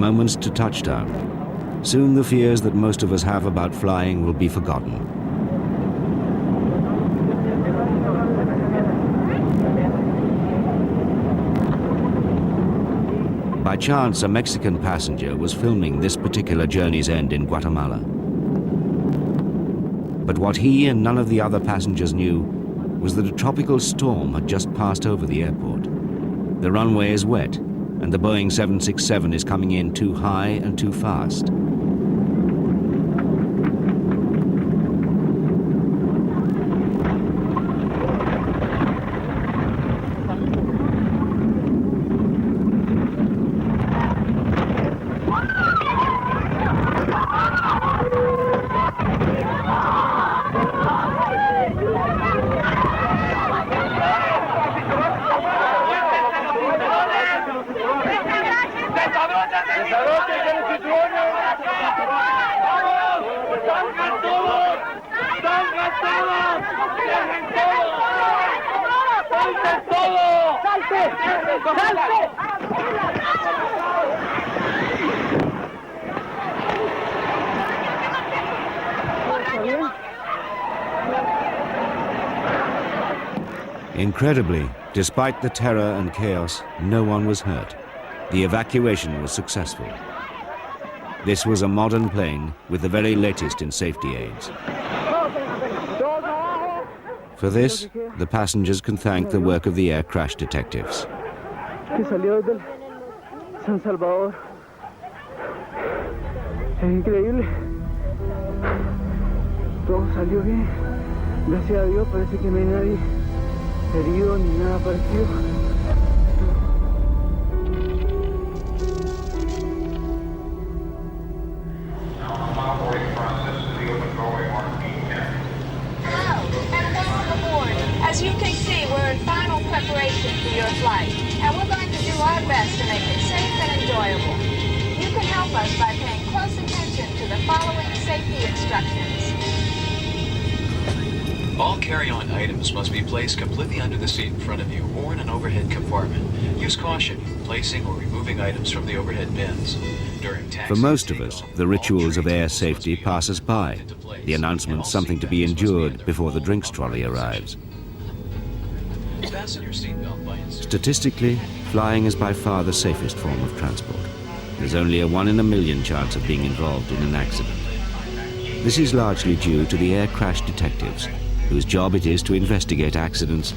moments to touchdown. Soon the fears that most of us have about flying will be forgotten. By chance, a Mexican passenger was filming this particular journey's end in Guatemala. But what he and none of the other passengers knew was that a tropical storm had just passed over the airport. The runway is wet, and the Boeing 767 is coming in too high and too fast. Incredibly, despite the terror and chaos, no one was hurt. The evacuation was successful. This was a modern plane with the very latest in safety aids. For this, the passengers can thank the work of the air crash detectives. Que salió del San Salvador. Es increíble. Todo salió bien. Gracias a Dios, parece que no hay nadie herido ni nada parecido. As you can see, we're in final preparation for your flight, and we're going to do our best to make it safe and enjoyable. You can help us by paying close attention to the following safety instructions. All carry-on items must be placed completely under the seat in front of you or in an overhead compartment. Use caution placing or removing items from the overhead bins. For most of us, the rituals of air safety pass us by. The announcement something to be endured before the drinks trolley arrives. Statistically, flying is by far the safest form of transport. There's only a 1 in a million chance of being involved in an accident. This is largely due to the air crash detectives, whose job it is to investigate accidents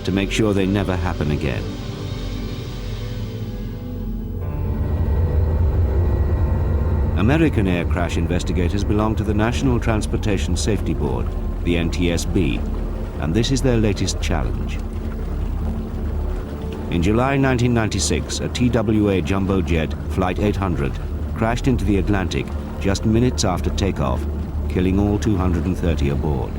to make sure they never happen again. American air crash investigators belong to the National Transportation Safety Board, the NTSB, and this is their latest challenge. In July 1996, a TWA jumbo jet, Flight 800, crashed into the Atlantic just minutes after takeoff, killing all 230 aboard.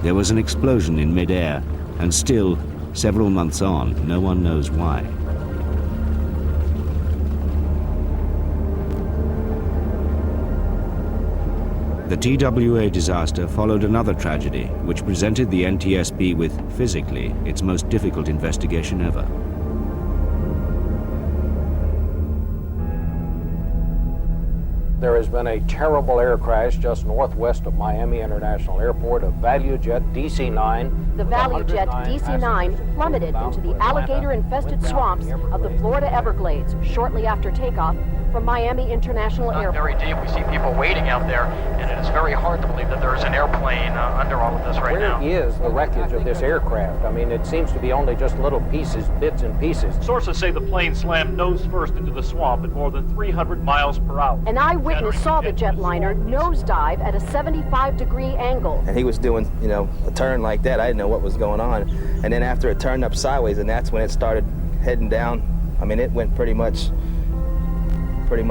There was an explosion in mid-air, and still, several months on, no one knows why. The TWA disaster followed another tragedy, which presented the NTSB with, physically, its most difficult investigation ever. There has been a terrible air crash just northwest of Miami International Airport, a ValueJet DC-9. The ValueJet DC-9 plummeted into the alligator-infested swamps of the Florida Everglades shortly after takeoff from Miami International Airport. Very deep. We see people waiting out there, and it is very hard to believe that there is an airplane under all of this right now. Where is the wreckage of this aircraft? I mean, it seems to be only just little pieces, bits and pieces. Sources say the plane slammed nose first into the swamp at more than 300 miles per hour. An eyewitness saw the jetliner nosedive at a 75-degree angle. And he was doing, a turn like that. I didn't know what was going on. And then after it turned up sideways, and that's when it started heading down. I mean, it went pretty much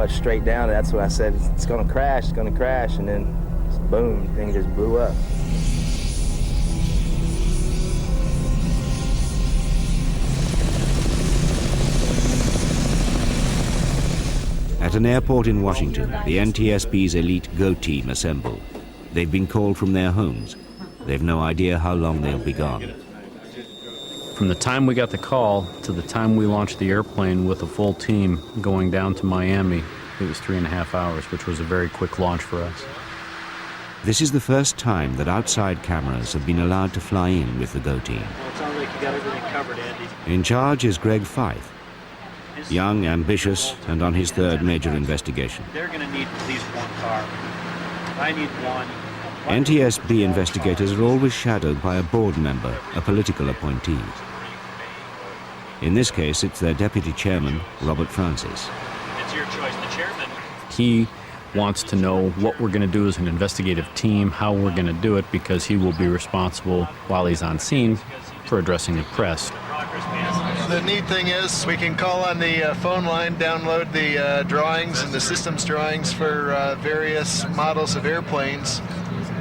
straight down, and that's when I said, it's gonna crash, and then just boom, thing just blew up. At an airport in Washington, the NTSB's elite GO team assemble. They've been called from their homes. They've no idea how long they'll be gone. From the time we got the call to the time we launched the airplane with a full team going down to Miami, it was 3.5 hours, which was a very quick launch for us. This is the first time that outside cameras have been allowed to fly in with the GO team. Well, it sounds like you got everything covered, Andy. In charge is Greg Feith, young, ambitious, and on his third major investigation. They're going to need at least one car. I need one. NTSB investigators are always shadowed by a board member, a political appointee. In this case, it's their deputy chairman, Robert Francis. It's your choice, the chairman. He wants to know what we're going to do as an investigative team, how we're going to do it, because he will be responsible while he's on scene for addressing the press. The neat thing is we can call on the phone line, download the drawings and the systems drawings for various models of airplanes,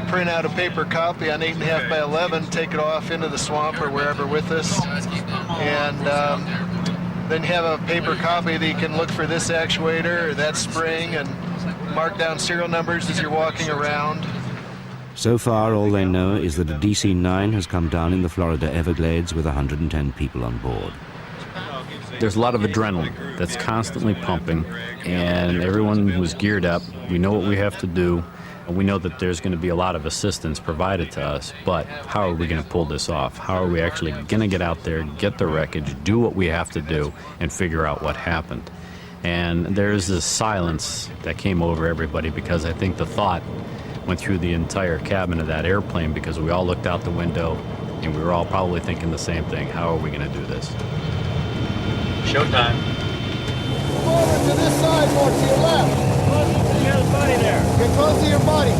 print out a paper copy on 8.5 by 11, take it off into the swamp or wherever with us, and then have a paper copy that you can look for this actuator or that spring and mark down serial numbers as you're walking around. So far, all they know is that a DC-9 has come down in the Florida Everglades with 110 people on board. There's a lot of adrenaline that's constantly pumping, and everyone was geared up. We know what we have to do. We know that there's going to be a lot of assistance provided to us, but how are we going to pull this off? How are we actually going to get out there, get the wreckage, do what we have to do, and figure out what happened? And there's this silence that came over everybody, because I think the thought went through the entire cabin of that airplane, because we all looked out the window and we were all probably thinking the same thing. How are we going to do this? Showtime. Over to this side, more to your left. Close to your buddy there. Get close to your buddy.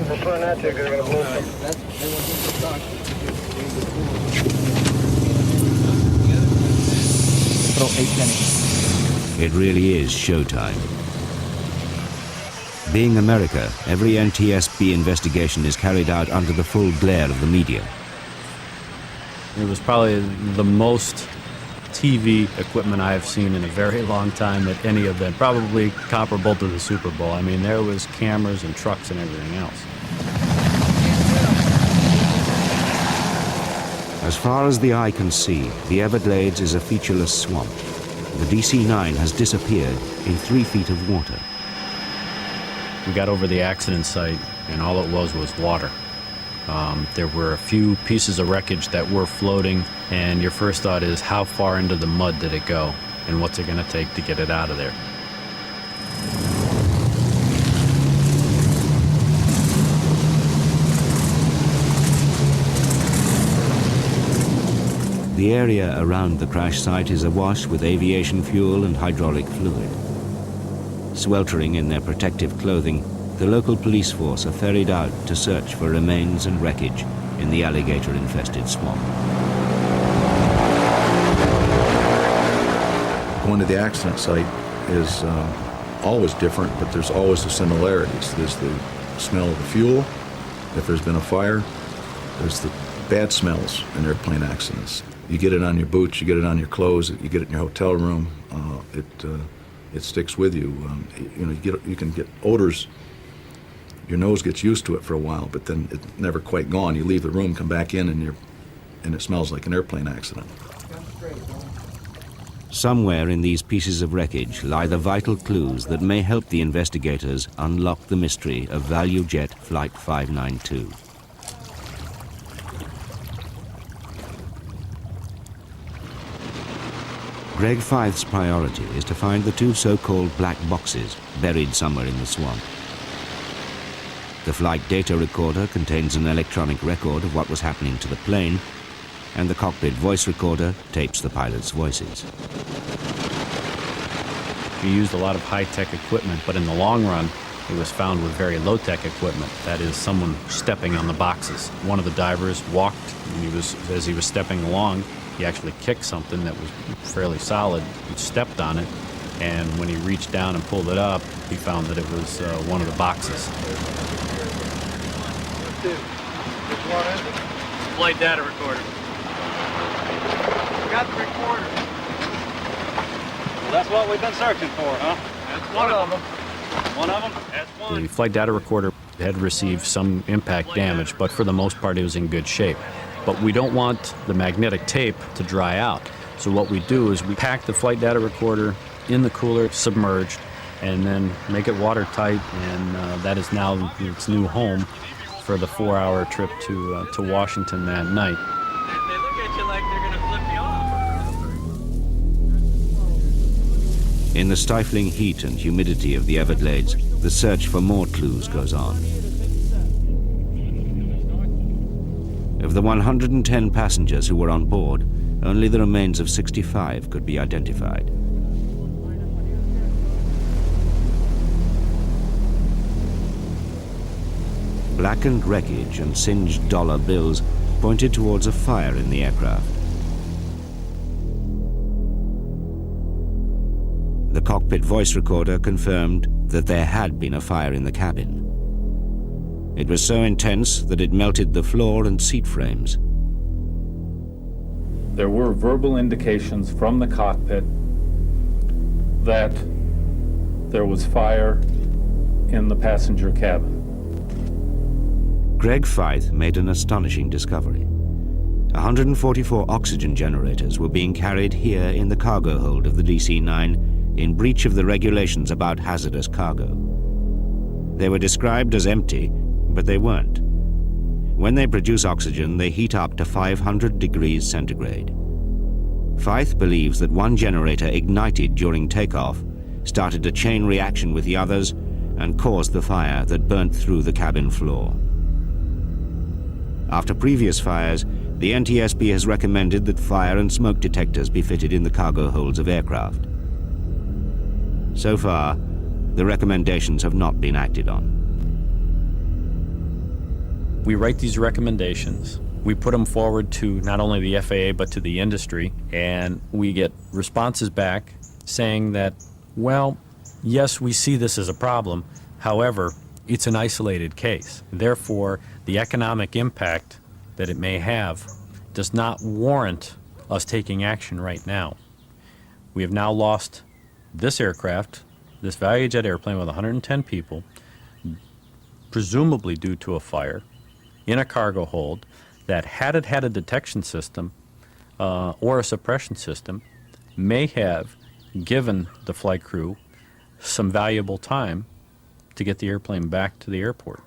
Prefer not to, because they're going to blow some. It really is showtime. Being America, every NTSB investigation is carried out under the full glare of the media. It was probably the most TV equipment I have seen in a very long time at any event, probably comparable to the Super Bowl. I mean, there was cameras and trucks and everything else. As far as the eye can see, the Everglades is a featureless swamp. The DC-9 has disappeared in 3 feet of water. We got over the accident site, and all it was water. There were a few pieces of wreckage that were floating, and your first thought is, how far into the mud did it go, and what's it going to take to get it out of there? The area around the crash site is awash with aviation fuel and hydraulic fluid. Sweltering in their protective clothing, the local police force are ferried out to search for remains and wreckage in the alligator-infested swamp. Going to the accident site is always different, but there's always the similarities. There's the smell of the fuel. If there's been a fire, there's the bad smells in airplane accidents. You get it on your boots, you get it on your clothes, you get it in your hotel room. It sticks with you. You can get odors. Your nose gets used to it for a while, but then it's never quite gone. You leave the room, come back in, and it smells like an airplane accident. Somewhere in these pieces of wreckage lie the vital clues that may help the investigators unlock the mystery of ValueJet Flight 592. Greg Feith's priority is to find the 2 so-called black boxes buried somewhere in the swamp. The flight data recorder contains an electronic record of what was happening to the plane, and the cockpit voice recorder tapes the pilots' voices. We used a lot of high-tech equipment, but in the long run, it was found with very low-tech equipment. That is, someone stepping on the boxes. One of the divers walked, and as he was stepping along, he actually kicked something that was fairly solid, and stepped on it, and when he reached down and pulled it up, he found that it was one of the boxes. Flight data recorder. Got the recorder. Well, that's what we've been searching for, huh? That's one of them. One of them? That's one. The flight data recorder It had received some impact damage, but for the most part it was in good shape. But we don't want the magnetic tape to dry out. So what we do is we pack the flight data recorder in the cooler, submerged, and then make it watertight, and that is now its new home for the 4-hour trip to Washington that night. They look at you like they're gonna flip you off. In the stifling heat and humidity of the Everglades, the search for more clues goes on. Of the 110 passengers who were on board, only the remains of 65 could be identified. Blackened wreckage and singed dollar bills pointed towards a fire in the aircraft. The cockpit voice recorder confirmed that there had been a fire in the cabin. It was so intense that it melted the floor and seat frames. There were verbal indications from the cockpit that there was fire in the passenger cabin. Greg Feith made an astonishing discovery. 144 oxygen generators were being carried here in the cargo hold of the DC-9 in breach of the regulations about hazardous cargo. They were described as empty, but they weren't. When they produce oxygen, they heat up to 500 degrees centigrade. Feith believes that one generator ignited during takeoff, started a chain reaction with the others, and caused the fire that burnt through the cabin floor. After previous fires, the NTSB has recommended that fire and smoke detectors be fitted in the cargo holds of aircraft. So far, the recommendations have not been acted on. We write these recommendations. We put them forward to not only the FAA but to the industry, and we get responses back saying that, well, yes, we see this as a problem. However, it's an isolated case. Therefore, the economic impact that it may have does not warrant us taking action right now. We have now lost this aircraft, this ValueJet airplane with 110 people, presumably due to a fire, in a cargo hold that, had it had a detection system or a suppression system, may have given the flight crew some valuable time to get the airplane back to the airport.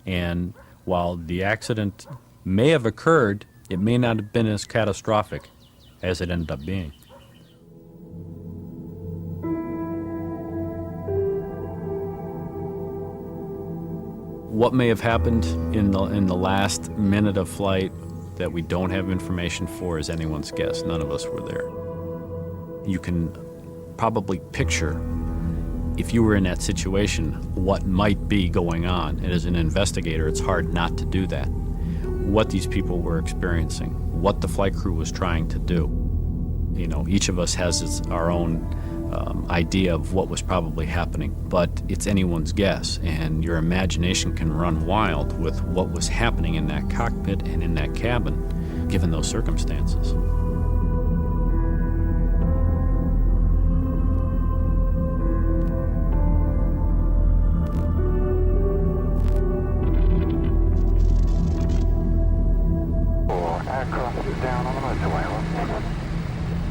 And while the accident may have occurred, it may not have been as catastrophic as it ended up being. What may have happened in the last minute of flight that we don't have information for is anyone's guess. None of us were there. You can probably picture, if you were in that situation, what might be going on. And as an investigator, it's hard not to do that. What these people were experiencing, what the flight crew was trying to do. You know, each of us has our own idea of what was probably happening, but it's anyone's guess, and your imagination can run wild with what was happening in that cockpit and in that cabin, given those circumstances.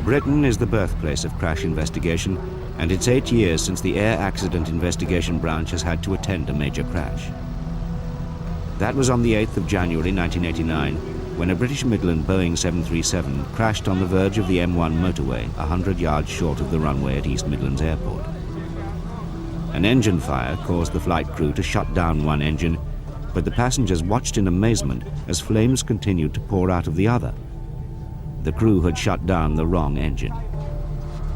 Britain is the birthplace of crash investigation, and it's 8 years since the Air Accident Investigation Branch has had to attend a major crash. That was on the 8th of January 1989, when a British Midland Boeing 737 crashed on the verge of the M1 motorway, 100 yards short of the runway at East Midlands Airport. An engine fire caused the flight crew to shut down one engine, but the passengers watched in amazement as flames continued to pour out of the other. The crew had shut down the wrong engine.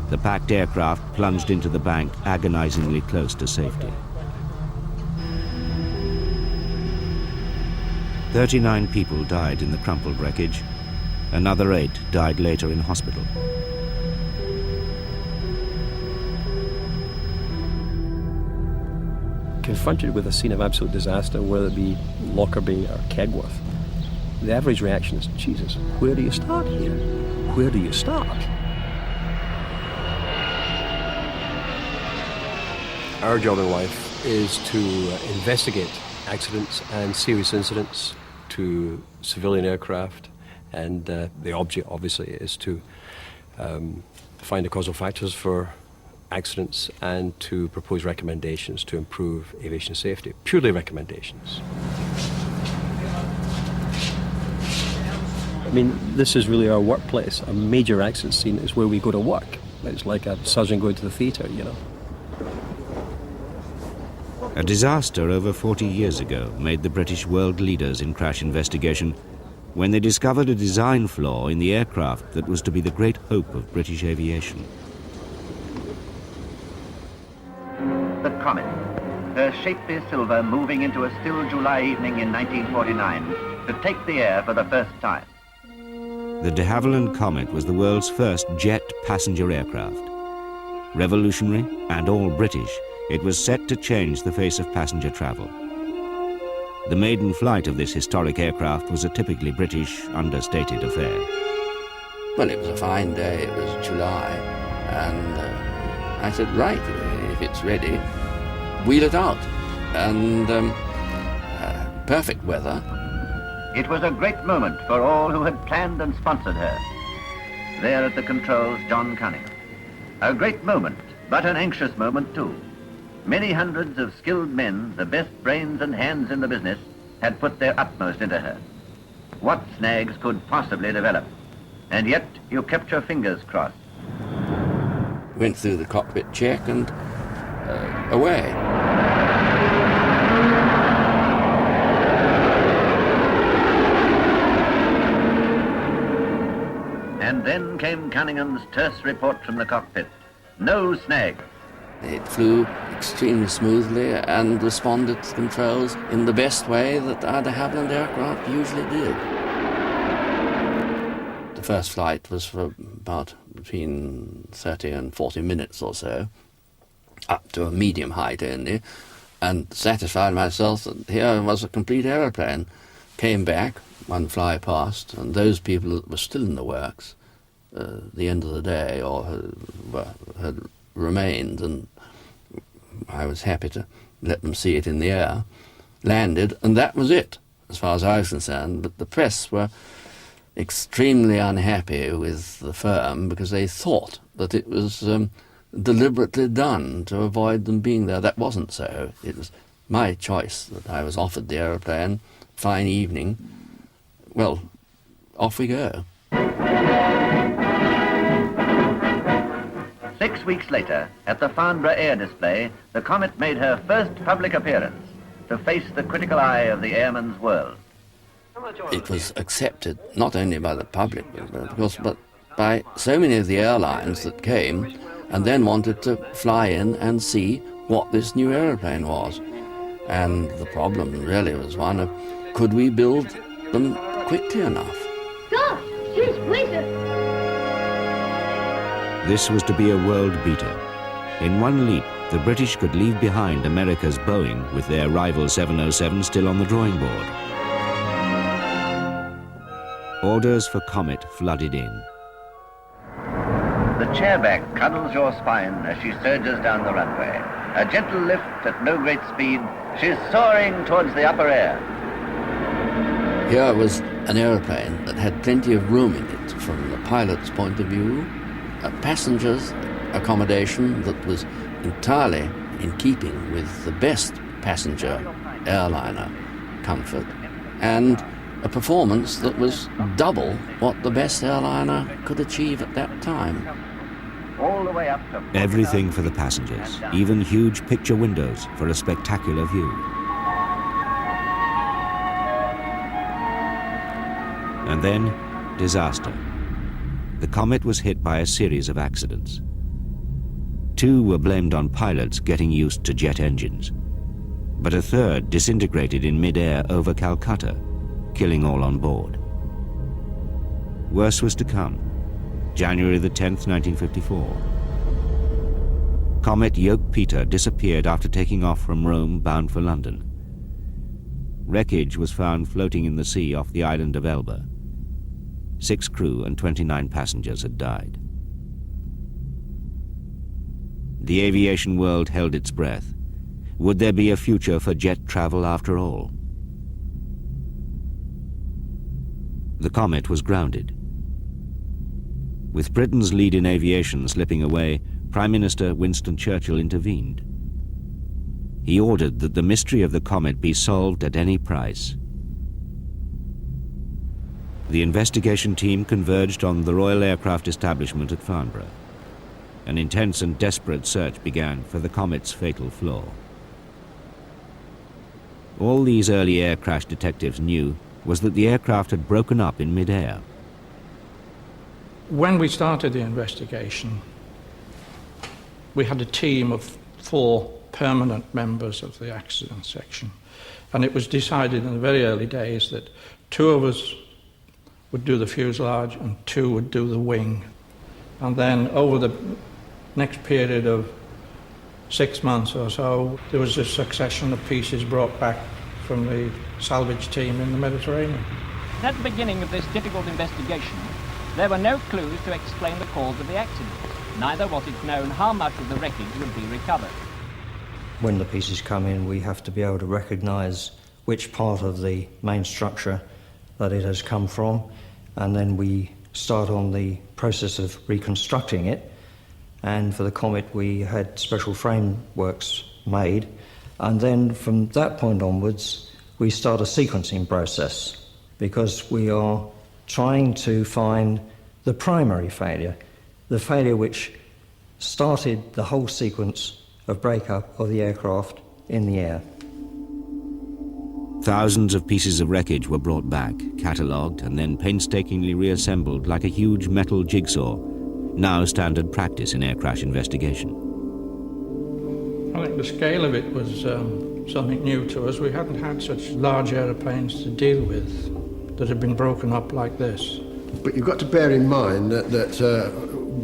The packed aircraft plunged into the bank, agonizingly close to safety. 39 people died in the crumpled wreckage. Another 8 died later in hospital. Confronted with a scene of absolute disaster, whether it be Lockerbie or Kegworth, the average reaction is, Jesus, where do you start here? Where do you start? Our job in life is to investigate accidents and serious incidents to civilian aircraft, and the object obviously is to find the causal factors for accidents and to propose recommendations to improve aviation safety. Purely recommendations. I mean, this is really our workplace. A major accident scene is where we go to work. It's like a surgeon going to the theatre, you know. A disaster over 40 years ago made the British world leaders in crash investigation when they discovered a design flaw in the aircraft that was to be the great hope of British aviation. The Comet, her shapely silver moving into a still July evening in 1949 to take the air for the first time. The de Havilland Comet was the world's first jet passenger aircraft. Revolutionary and all British, it was set to change the face of passenger travel. The maiden flight of this historic aircraft was a typically British, understated affair. Well, it was a fine day, it was July, and I said, right, if it's ready, wheel it out. And perfect weather. It was a great moment for all who had planned and sponsored her. There at the controls, John Cunningham. A great moment, but an anxious moment too. Many hundreds of skilled men, the best brains and hands in the business, had put their utmost into her. What snags could possibly develop? And yet you kept your fingers crossed. Went through the cockpit check and away. And then came Cunningham's terse report from the cockpit. No snags. It flew extremely smoothly and responded to controls in the best way that our de Havilland aircraft usually did. The first flight was for about between 30 and 40 minutes or so, up to a medium height only, and satisfied myself that here was a complete aeroplane. Came back, one fly past, and those people that were still in the works, the end of the day, or had remained, and I was happy to let them see it in the air, landed, and that was it, as far as I was concerned. But the press were extremely unhappy with the firm because they thought that it was deliberately done to avoid them being there. That wasn't so. It was my choice that I was offered the aeroplane. Fine evening. Well, off we go. 6 weeks later, at the Farnborough Air Display, the Comet made her first public appearance to face the critical eye of the airman's world. It was accepted not only by the public, but by so many of the airlines that came and then wanted to fly in and see what this new aeroplane was. And the problem really was one of, could we build them quickly enough? Gosh, she's pleasing. This was to be a world beater. In one leap, the British could leave behind America's Boeing with their rival 707 still on the drawing board. Orders for Comet flooded in. The chairback cuddles your spine as she surges down the runway. A gentle lift at no great speed, she's soaring towards the upper air. Here was an aeroplane that had plenty of room in it from the pilot's point of view, a passenger's accommodation that was entirely in keeping with the best passenger airliner comfort, and a performance that was double what the best airliner could achieve at that time. All the way up to Everything for the passengers, even huge picture windows for a spectacular view. And then, disaster. The Comet was hit by a series of accidents. 2 were blamed on pilots getting used to jet engines, but a third disintegrated in mid-air over Calcutta, killing all on board. Worse was to come. January the 10th, 1954. Comet Yoke Peter disappeared after taking off from Rome bound for London. Wreckage was found floating in the sea off the island of Elba. 6 crew and 29 passengers had died. The aviation world held its breath. Would there be a future for jet travel after all? The Comet was grounded. With Britain's lead in aviation slipping away, Prime Minister Winston Churchill intervened. He ordered that the mystery of the comet be solved at any price. The investigation team converged on the Royal Aircraft Establishment at Farnborough. An intense and desperate search began for the comet's fatal flaw. All these early air crash detectives knew was that the aircraft had broken up in mid-air. When we started the investigation, we had a team of 4 permanent members of the accident section, and it was decided in the very early days that 2 of us would do the fuselage and 2 would do the wing. And then over the next period of 6 months or so, there was a succession of pieces brought back from the salvage team in the Mediterranean. At the beginning of this difficult investigation, there were no clues to explain the cause of the accident. Neither was it known how much of the wreckage would be recovered. When the pieces come in, we have to be able to recognise which part of the main structure that it has come from, and then we start on the process of reconstructing it. And for the Comet, we had special frameworks made, and then from that point onwards, we start a sequencing process, because we are trying to find the primary failure, the failure which started the whole sequence of breakup of the aircraft in the air. Thousands of pieces of wreckage were brought back, catalogued, and then painstakingly reassembled like a huge metal jigsaw, now standard practice in air crash investigation. I think the scale of it was something new to us. We hadn't had such large aeroplanes to deal with that had been broken up like this. But you've got to bear in mind that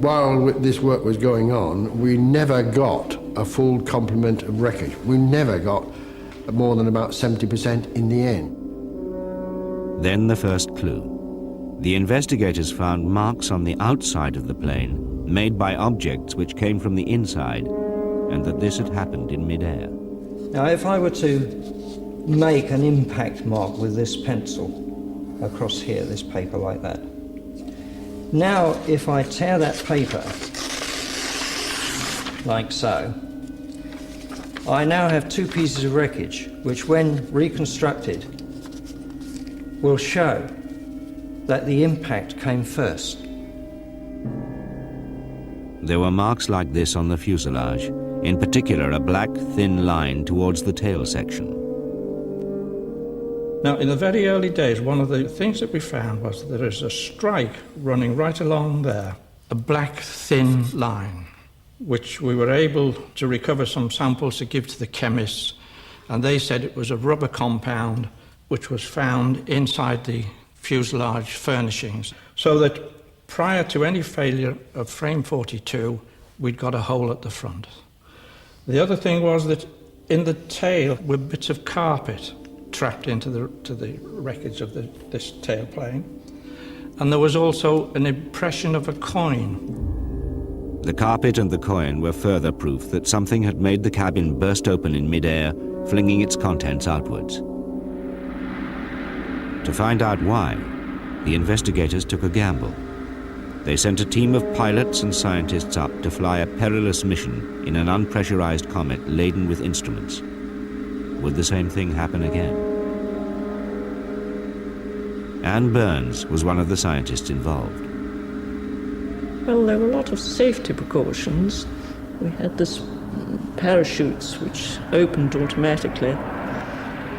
while this work was going on, we never got a full complement of wreckage. We never got more than about 70% in the end. Then the first clue. The investigators found marks on the outside of the plane made by objects which came from the inside, and that this had happened in mid-air. Now, if I were to make an impact mark with this pencil across here, this paper like that. Now, if I tear that paper like so, I now have 2 pieces of wreckage, which when reconstructed will show that the impact came first. There were marks like this on the fuselage, in particular a black, thin line towards the tail section. Now, in the very early days, one of the things that we found was that there is a strike running right along there, a black, thin line, which we were able to recover some samples to give to the chemists, and they said it was a rubber compound which was found inside the fuselage furnishings, so that prior to any failure of frame 42, we'd got a hole at the front. The other thing was that in the tail were bits of carpet trapped into the wreckage of this tailplane, and there was also an impression of a coin. The carpet and the coin were further proof that something had made the cabin burst open in mid-air, flinging its contents outwards. To find out why, the investigators took a gamble. They sent a team of pilots and scientists up to fly a perilous mission in an unpressurized comet laden with instruments. Would the same thing happen again? Anne Burns was one of the scientists involved. Well, there were a lot of safety precautions. We had this parachutes which opened automatically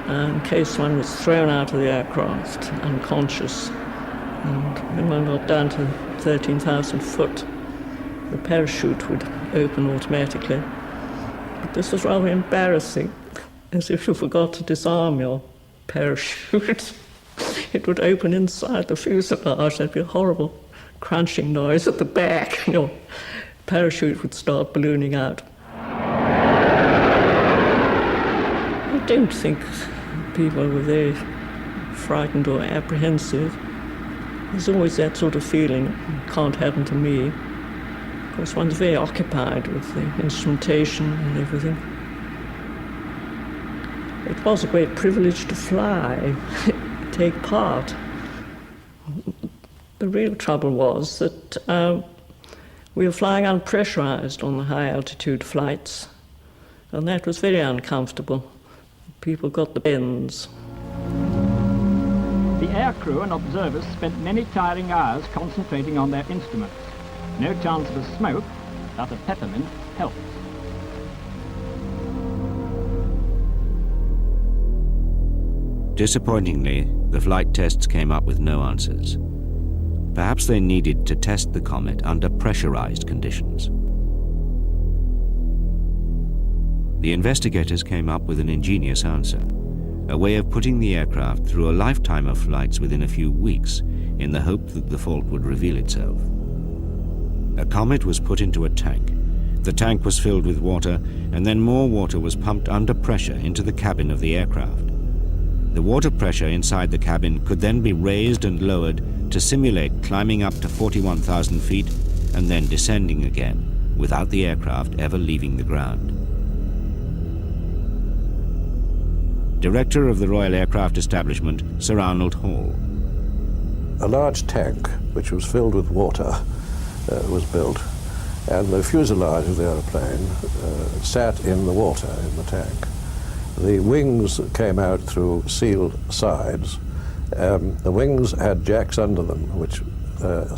in case one was thrown out of the aircraft unconscious. And when one got down to 13,000 foot, the parachute would open automatically. But this was rather embarrassing, as if you forgot to disarm your parachute. It would open inside the fuselage. There'd be a horrible crunching noise at the back. Your parachute would start ballooning out. I don't think people were very frightened or apprehensive. There's always that sort of feeling, it can't happen to me. Of course, one's very occupied with the instrumentation and everything. It was a great privilege to fly, take part. The real trouble was that we were flying unpressurized on the high altitude flights, and that was very uncomfortable. People got the bends. The aircrew and observers spent many tiring hours concentrating on their instruments. No chance of a smoke, but a peppermint helped. Disappointingly, the flight tests came up with no answers. Perhaps they needed to test the comet under pressurized conditions. The investigators came up with an ingenious answer, a way of putting the aircraft through a lifetime of flights within a few weeks in the hope that the fault would reveal itself. A comet was put into a tank. The tank was filled with water, and then more water was pumped under pressure into the cabin of the aircraft. The water pressure inside the cabin could then be raised and lowered to simulate climbing up to 41,000 feet and then descending again, without the aircraft ever leaving the ground. Director of the Royal Aircraft Establishment, Sir Arnold Hall. A large tank, which was filled with water, was built, and the fuselage of the aeroplane sat in the water in the tank. The wings came out through sealed sides. The wings had jacks under them, which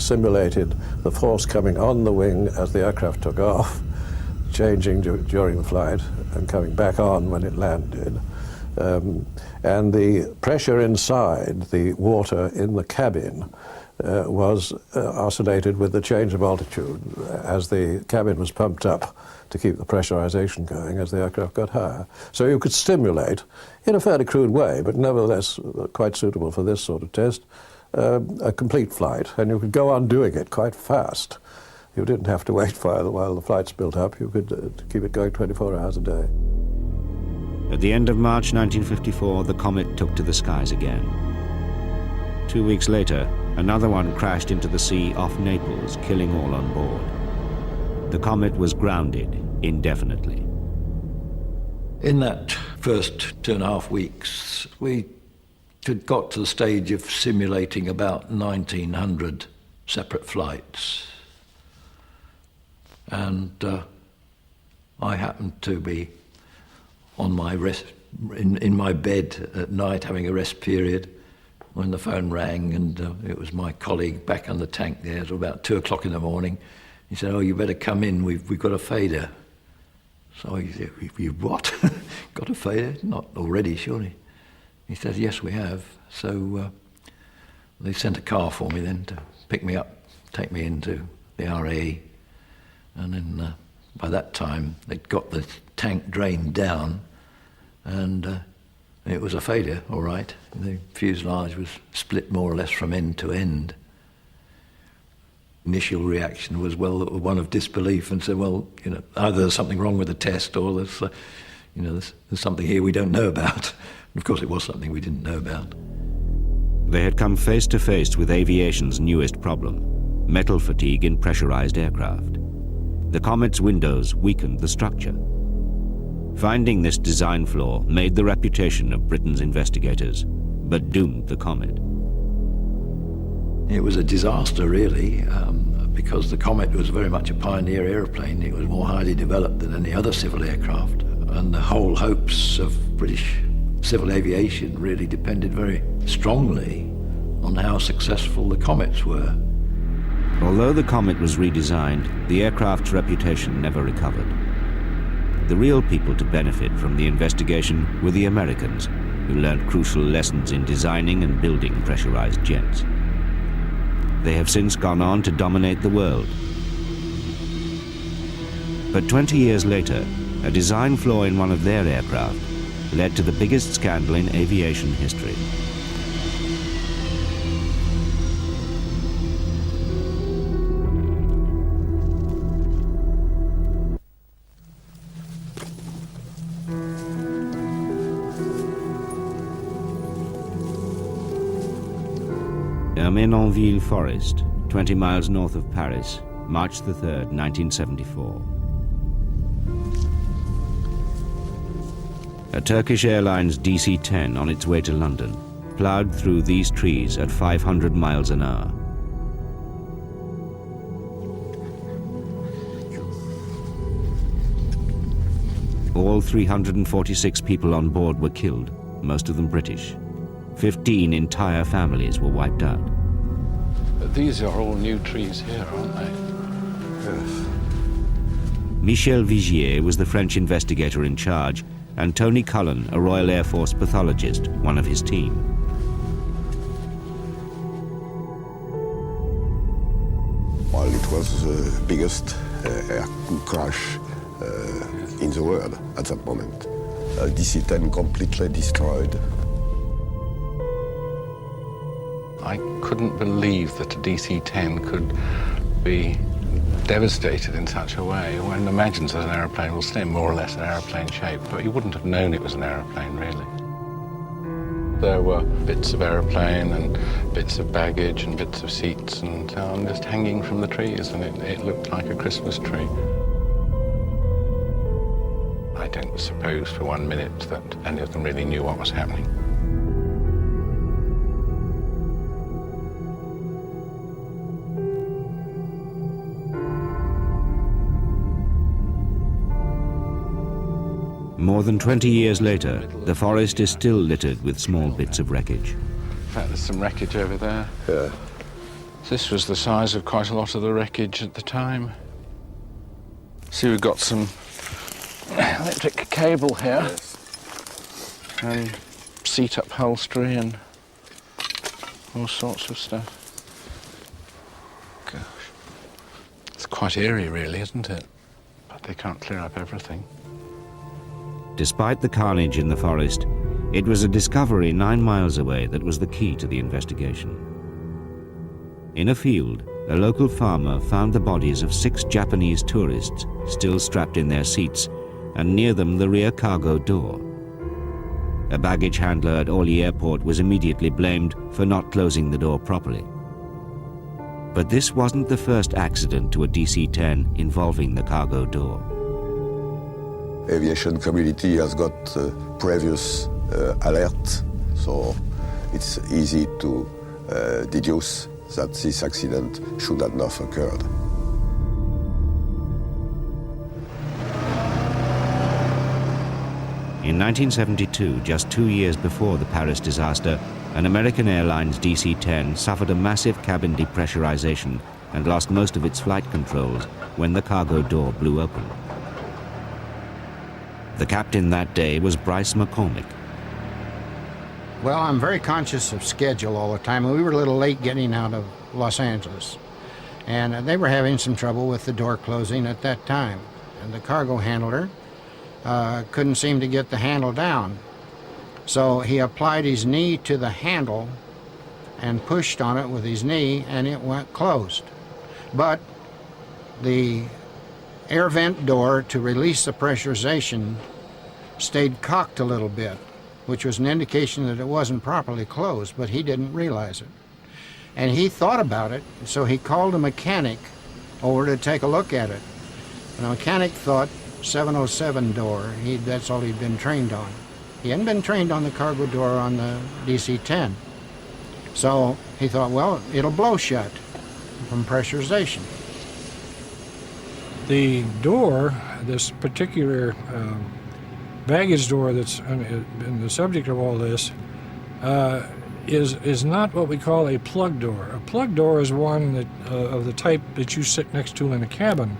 simulated the force coming on the wing as the aircraft took off, changing during the flight and coming back on when it landed. And the pressure inside the water in the cabin was oscillated with the change of altitude as the cabin was pumped up to keep the pressurization going as the aircraft got higher. So you could stimulate, in a fairly crude way, but nevertheless quite suitable for this sort of test, a complete flight, and you could go on doing it quite fast. You didn't have to wait while the flight's built up. You could keep it going 24 hours a day. At the end of March 1954, the comet took to the skies again. 2 weeks later, another one crashed into the sea off Naples, killing all on board. The comet was grounded indefinitely. In that first 2.5 weeks, we had got to the stage of simulating about 1,900 separate flights. And I happened to be on my rest, in my bed at night, having a rest period, when the phone rang, and it was my colleague back on the tank there. It was about 2 o'clock in the morning. He said, "Oh, you better come in, we've got a failure." So he said, "You what? Got a failure? Not already, surely?" He said, "Yes, we have." So they sent a car for me then to pick me up, take me into the RAE. And then by that time, they'd got the tank drained down, and it was a failure, all right. The fuselage was split more or less from end to end. Initial reaction was, well, one of disbelief, and said, well, either there's something wrong with the test, or there's, there's something here we don't know about. And of course, it was something we didn't know about. They had come face to face with aviation's newest problem: metal fatigue in pressurized aircraft. The comet's windows weakened the structure. Finding this design flaw made the reputation of Britain's investigators, but doomed the comet. It was a disaster, really, because the Comet was very much a pioneer aeroplane. It was more highly developed than any other civil aircraft, and the whole hopes of British civil aviation really depended very strongly on how successful the Comets were. Although the Comet was redesigned, the aircraft's reputation never recovered. The real people to benefit from the investigation were the Americans, who learned crucial lessons in designing and building pressurized jets. They have since gone on to dominate the world. But 20 years later, a design flaw in one of their aircraft led to the biggest scandal in aviation history. Menonville Forest, 20 miles north of Paris, March the 3rd, 1974. A Turkish Airlines DC-10 on its way to London ploughed through these trees at 500 miles an hour. All 346 people on board were killed, most of them British. 15 entire families were wiped out. But these are all new trees here, aren't they? Yes. Michel Vigier was the French investigator in charge, and Tony Cullen, a Royal Air Force pathologist, one of his team. Well, it was the biggest air crash in the world at that moment. DC-10 completely destroyed. I couldn't believe that a DC-10 could be devastated in such a way. One imagines that an aeroplane will stay more or less in aeroplane shape, but you wouldn't have known it was an aeroplane, really. There were bits of aeroplane and bits of baggage and bits of seats and so on just hanging from the trees, and it looked like a Christmas tree. I don't suppose for 1 minute that any of them really knew what was happening. More than 20 years later, the forest is still littered with small bits of wreckage. In fact, there's some wreckage over there. Yeah. This was the size of quite a lot of the wreckage at the time. See, we've got some electric cable here, and seat upholstery and all sorts of stuff. Gosh. It's quite eerie, really, isn't it? But they can't clear up everything. Despite the carnage in the forest, it was a discovery 9 miles away that was the key to the investigation. In a field, a local farmer found the bodies of 6 Japanese tourists still strapped in their seats, and near them the rear cargo door. A baggage handler at Orly Airport was immediately blamed for not closing the door properly. But this wasn't the first accident to a DC-10 involving the cargo door. Aviation community has got previous alert, so it's easy to deduce that this accident should not have occurred. In 1972, just 2 years before the Paris disaster, an American Airlines DC-10 suffered a massive cabin depressurization and lost most of its flight controls when the cargo door blew open. The captain that day was Bryce McCormick. Well, I'm very conscious of schedule all the time. We were a little late getting out of Los Angeles, and they were having some trouble with the door closing at that time. And the cargo handler couldn't seem to get the handle down. So he applied his knee to the handle and pushed on it with his knee, and it went closed. But the air vent door to release the pressurization stayed cocked a little bit, which was an indication that it wasn't properly closed, but he didn't realize it. And he thought about it, so he called a mechanic over to take a look at it. And the mechanic thought 707 door, that's all he'd been trained on. He hadn't been trained on the cargo door on the DC-10. So he thought, well, it'll blow shut from pressurization. The door, this particular baggage door that's been the subject of all this, is not what we call a plug door. A plug door is one that, of the type that you sit next to in a cabin,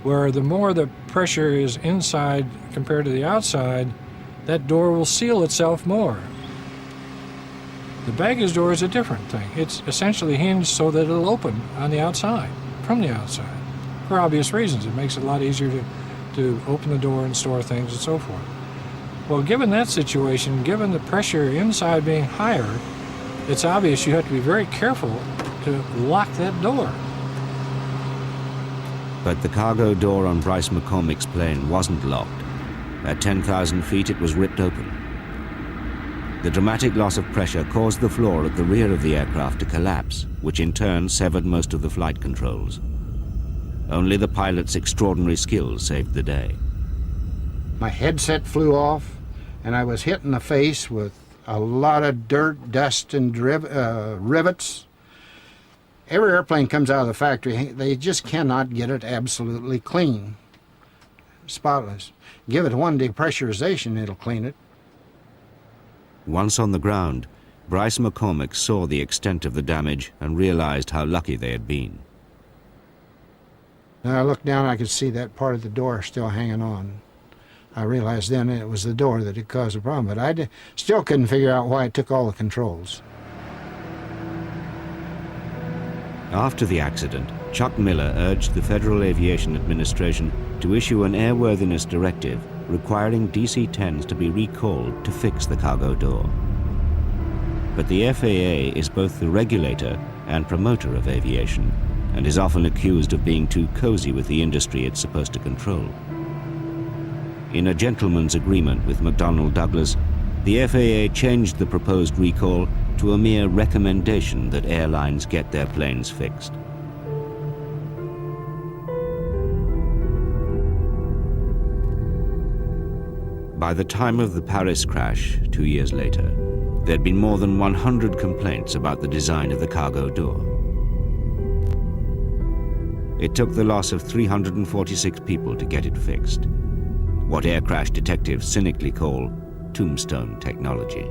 where the more the pressure is inside compared to the outside, that door will seal itself more. The baggage door is a different thing. It's essentially hinged so that it'll open on the outside, from the outside. For obvious reasons. It makes it a lot easier to open the door and store things and so forth. Well, given that situation, given the pressure inside being higher, it's obvious you have to be very careful to lock that door. But the cargo door on Bryce McCormick's plane wasn't locked. At 10,000 feet, it was ripped open. The dramatic loss of pressure caused the floor at the rear of the aircraft to collapse, which in turn severed most of the flight controls. Only the pilot's extraordinary skill saved the day. My headset flew off, and I was hit in the face with a lot of dirt, dust, and rivets. Every airplane comes out of the factory, they just cannot get it absolutely clean, spotless. Give it one depressurization, it'll clean it. Once on the ground, Bryce McCormick saw the extent of the damage and realized how lucky they had been. Now I looked down, I could see that part of the door still hanging on. I realized then it was the door that had caused the problem, but I still couldn't figure out why it took all the controls. After the accident, Chuck Miller urged the Federal Aviation Administration to issue an airworthiness directive requiring DC-10s to be recalled to fix the cargo door. But the FAA is both the regulator and promoter of aviation, and is often accused of being too cozy with the industry it's supposed to control. In a gentleman's agreement with McDonnell Douglas, the FAA changed the proposed recall to a mere recommendation that airlines get their planes fixed. By the time of the Paris crash, 2 years later, there'd been more than 100 complaints about the design of the cargo door. It took the loss of 346 people to get it fixed, what air crash detectives cynically call tombstone technology.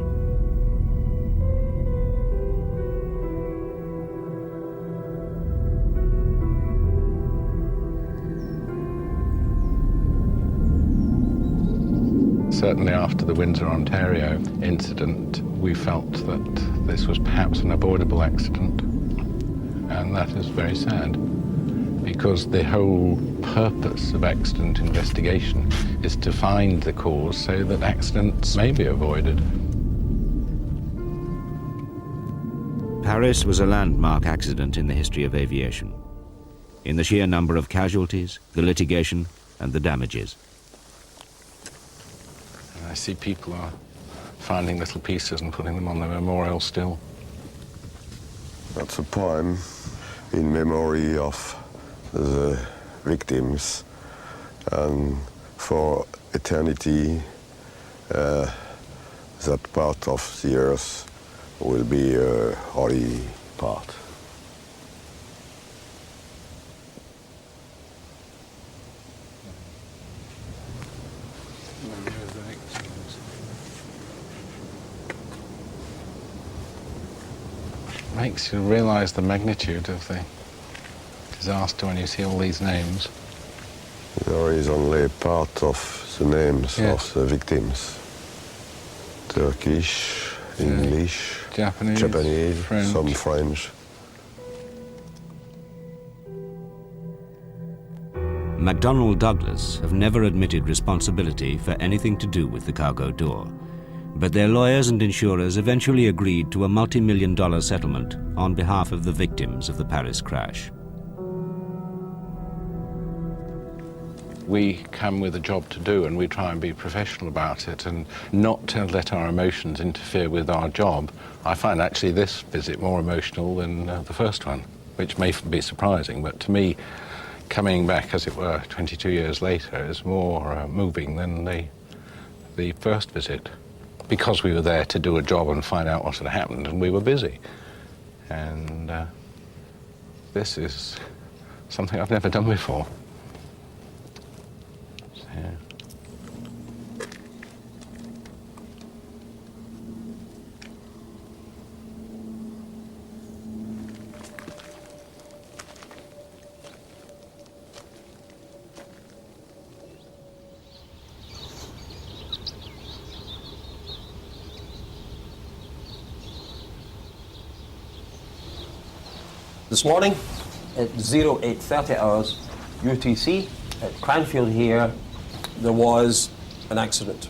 Certainly after the Windsor, Ontario incident, we felt that this was perhaps an avoidable accident, and that is very sad, because the whole purpose of accident investigation is to find the cause so that accidents may be avoided. Paris was a landmark accident in the history of aviation, in the sheer number of casualties, the litigation, and the damages. I see people are finding little pieces and putting them on the memorial still. That's a poem in memory of the victims, and for eternity that part of the earth will be a holy part. Makes you realize the magnitude of the disaster when you see all these names. There is only part of the names of the victims. Turkish, English, Japanese, French. Some French. McDonnell Douglas have never admitted responsibility for anything to do with the cargo door, but their lawyers and insurers eventually agreed to a multi-million-dollar settlement on behalf of the victims of the Paris crash. We come with a job to do, and we try and be professional about it and not to let our emotions interfere with our job. I find actually this visit more emotional than the first one, which may be surprising, but to me, coming back, as it were, 22 years later is more moving than the first visit, because we were there to do a job and find out what had happened, and we were busy. And this is something I've never done before. Yeah. This morning at 0830 hours UTC at Cranfield here, there was an accident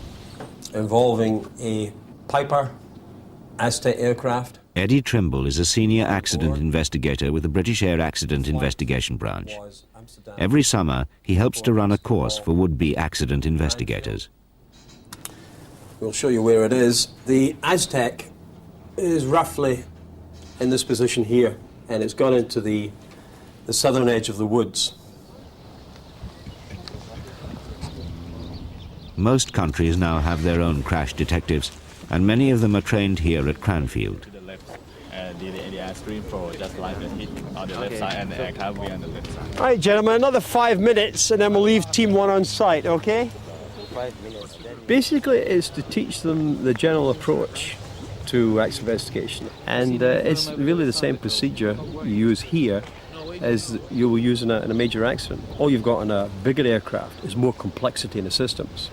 involving a Piper Aztec aircraft. Eddie Trimble is a senior accident investigator with the British Air Accident Investigation Branch. Every summer, he helps to run a course for would-be accident investigators. We'll show you where it is. The Aztec is roughly in this position here, and it's gone into the southern edge of the woods. Most countries now have their own crash detectives, and many of them are trained here at Cranfield. The air stream for just like the hit on the left side and the aircraft will be on the left side. All right, gentlemen, another 5 minutes and then we'll leave Team 1 on site, okay? 5 minutes. Basically, it's to teach them the general approach to accident investigation. And it's really the same procedure you use here as you will use in a major accident. All you've got in a bigger aircraft is more complexity in the systems.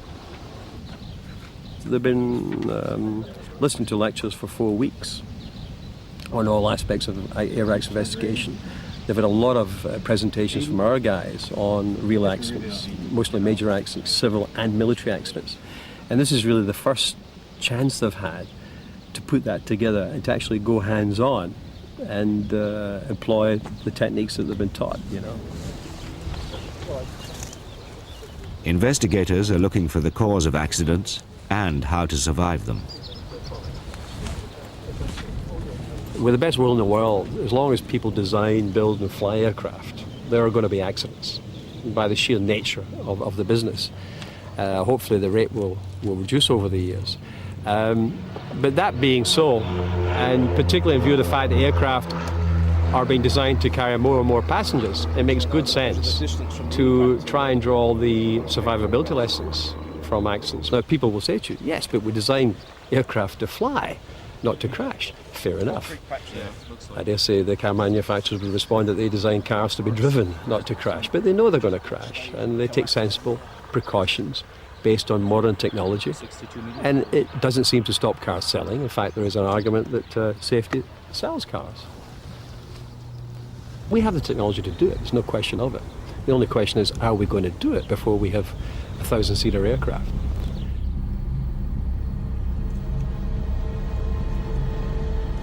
They've been listening to lectures for 4 weeks on all aspects of air accident investigation. They've had a lot of presentations from our guys on real accidents, mostly major accidents, civil and military accidents. And this is really the first chance they've had to put that together and to actually go hands-on and employ the techniques that they've been taught, you know. Investigators are looking for the cause of accidents and how to survive them. With the best will in the world, as long as people design, build and fly aircraft, there are going to be accidents by the sheer nature of the business. Hopefully the rate will reduce over the years. But that being so, and particularly in view of the fact that aircraft are being designed to carry more and more passengers, it makes good sense to try and draw the survivability lessons from accidents. Now people will say to you, yes, but we design aircraft to fly, not to crash. Fair enough. I dare say the car manufacturers would respond that they design cars to be driven, not to crash. But they know they're going to crash, and they take sensible precautions based on modern technology. And it doesn't seem to stop car selling. In fact, there is an argument that safety sells cars. We have the technology to do it, there's no question of it. The only question is, are we going to do it before we have a 1,000-seater aircraft?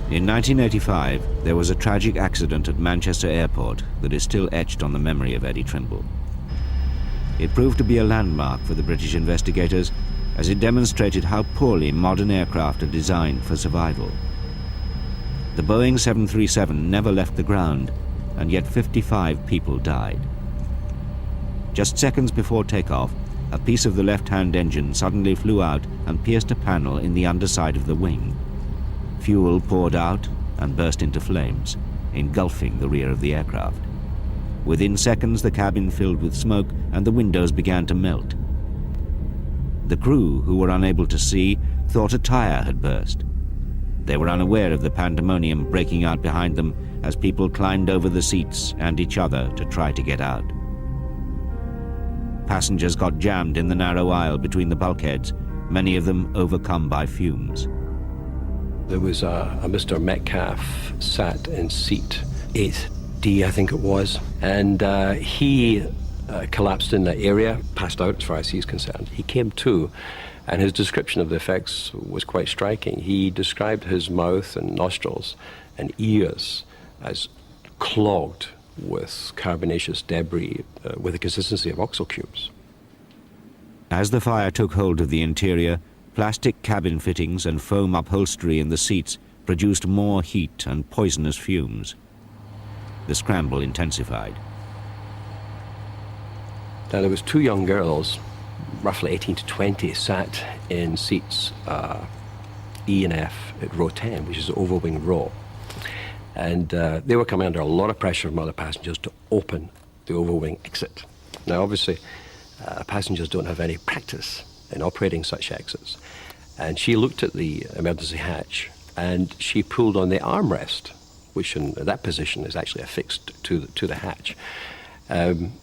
In 1985, there was a tragic accident at Manchester Airport that is still etched on the memory of Eddie Trimble. It proved to be a landmark for the British investigators as it demonstrated how poorly modern aircraft are designed for survival. The Boeing 737 never left the ground, and yet 55 people died. Just seconds before takeoff, a piece of the left-hand engine suddenly flew out and pierced a panel in the underside of the wing. Fuel poured out and burst into flames, engulfing the rear of the aircraft. Within seconds, the cabin filled with smoke and the windows began to melt. The crew, who were unable to see, thought a tire had burst. They were unaware of the pandemonium breaking out behind them as people climbed over the seats and each other to try to get out. Passengers got jammed in the narrow aisle between the bulkheads, many of them overcome by fumes. There was a Mr. Metcalf sat in seat 8D, I think it was, and he collapsed in that area, passed out as far as he's concerned. He came to, and his description of the effects was quite striking. He described his mouth and nostrils and ears as clogged with carbonaceous debris with the consistency of oxo cubes. As the fire took hold of the interior, plastic cabin fittings and foam upholstery in the seats produced more heat and poisonous fumes. The scramble intensified. Now there was 2 young girls, roughly 18 to 20, sat in seats E and F at row 10, which is the overwing row. And they were coming under a lot of pressure from other passengers to open the overwing exit. Now obviously passengers don't have any practice in operating such exits. And she looked at the emergency hatch and she pulled on the armrest, which in that position is actually affixed to the hatch,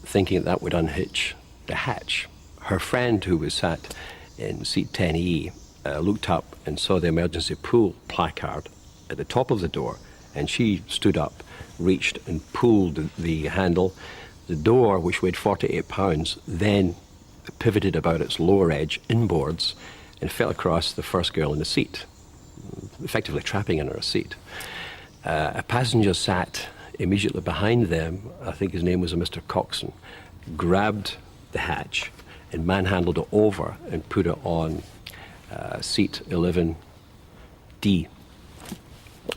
thinking that would unhitch the hatch. Her friend, who was sat in seat 10E, looked up and saw the emergency pull placard at the top of the door, and she stood up, reached and pulled the handle. The door, which weighed 48 pounds, then pivoted about its lower edge inboards and fell across the first girl in the seat, effectively trapping her in her seat. A passenger sat immediately behind them, I think his name was a Mr. Coxon, grabbed the hatch and manhandled it over and put it on seat 11D.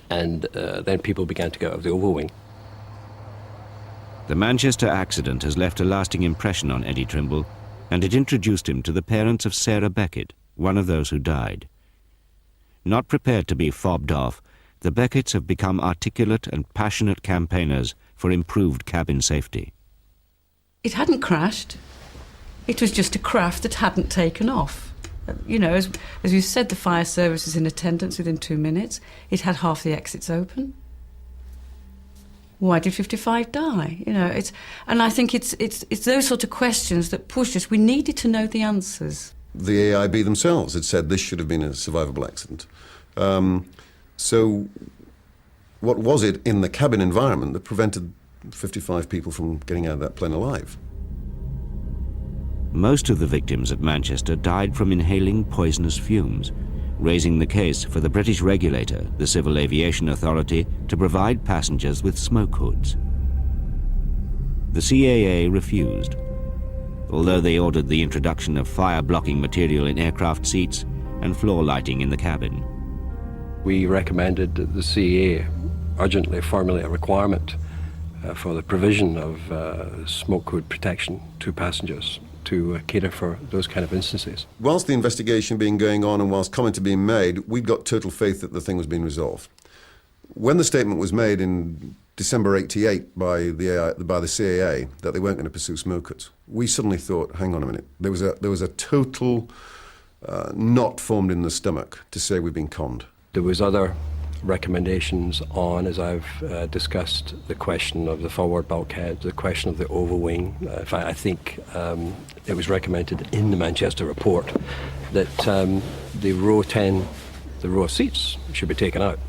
And then people began to get out of the overwing. The Manchester accident has left a lasting impression on Eddie Trimble, and it introduced him to the parents of Sarah Beckett, one of those who died. Not prepared to be fobbed off, the Becketts have become articulate and passionate campaigners for improved cabin safety. It hadn't crashed. It was just a craft that hadn't taken off. You know, as you said, the fire service was in attendance within 2 minutes. It had half the exits open. Why did 55 die? You know, and I think it's those sort of questions that pushed us. We needed to know the answers. The AIB themselves had said this should have been a survivable accident. So what was it in the cabin environment that prevented 55 people from getting out of that plane alive? Most of the victims at Manchester died from inhaling poisonous fumes, raising the case for the British regulator, the Civil Aviation Authority, to provide passengers with smoke hoods. The CAA refused, although they ordered the introduction of fire-blocking material in aircraft seats and floor lighting in the cabin. We recommended that the CAA urgently formulate a requirement for the provision of smoke hood protection to passengers to cater for those kind of instances. Whilst the investigation being going on and whilst comments being made, we'd got total faith that the thing was being resolved. When the statement was made in December '88 by the CAA that they weren't going to pursue smoke hoods, we suddenly thought, hang on a minute, there was a total knot formed in the stomach to say we've been conned. There was other recommendations on, as I've discussed, the question of the forward bulkhead, the question of the overwing. In fact, I think it was recommended in the Manchester report that the row 10, the row of seats, should be taken out.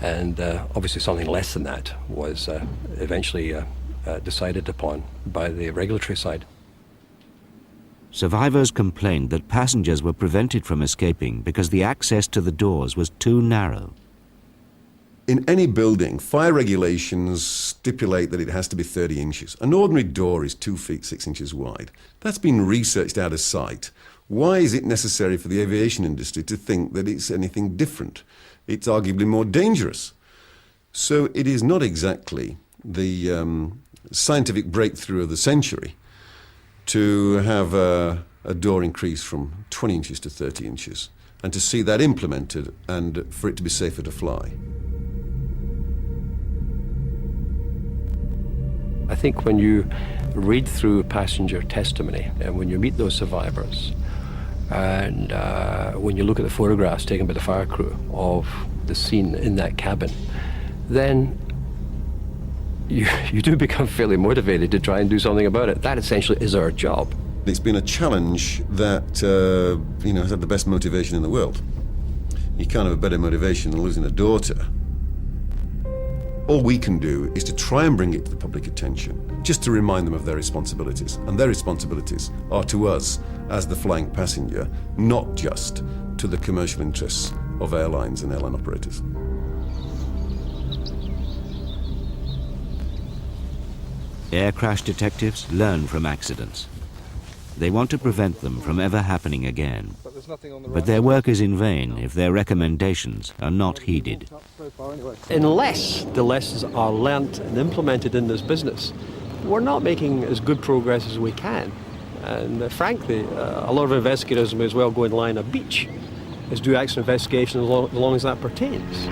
And obviously something less than that was eventually decided upon by the regulatory side. Survivors complained that passengers were prevented from escaping because the access to the doors was too narrow. In any building, fire regulations stipulate that it has to be 30 inches. An ordinary door is 2 feet 6 inches wide. That's been researched out of sight. Why is it necessary for the aviation industry to think that it's anything different? It's arguably more dangerous. So it is not exactly the scientific breakthrough of the century to have a door increase from 20 inches to 30 inches and to see that implemented and for it to be safer to fly. I think when you read through passenger testimony and when you meet those survivors and when you look at the photographs taken by the fire crew of the scene in that cabin, then you do become fairly motivated to try and do something about it. That essentially is our job. It's been a challenge that has had the best motivation in the world. You can't have a better motivation than losing a daughter. All we can do is to try and bring it to the public attention, just to remind them of their responsibilities. And their responsibilities are to us as the flying passenger, not just to the commercial interests of airlines and airline operators. Air crash detectives learn from accidents. They want to prevent them from ever happening again. But their work is in vain if their recommendations are not heeded. Unless the lessons are learnt and implemented in this business, we're not making as good progress as we can. And frankly, a lot of investigators may as well go and lie on a beach as do accident investigation as long as that pertains.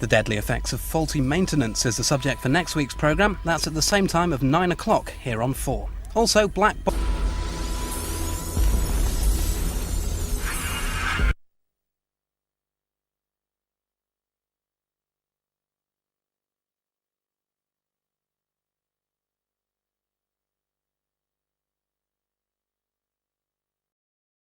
The deadly effects of faulty maintenance is the subject for next week's programme. That's at the same time of 9 o'clock here on 4. Also, Black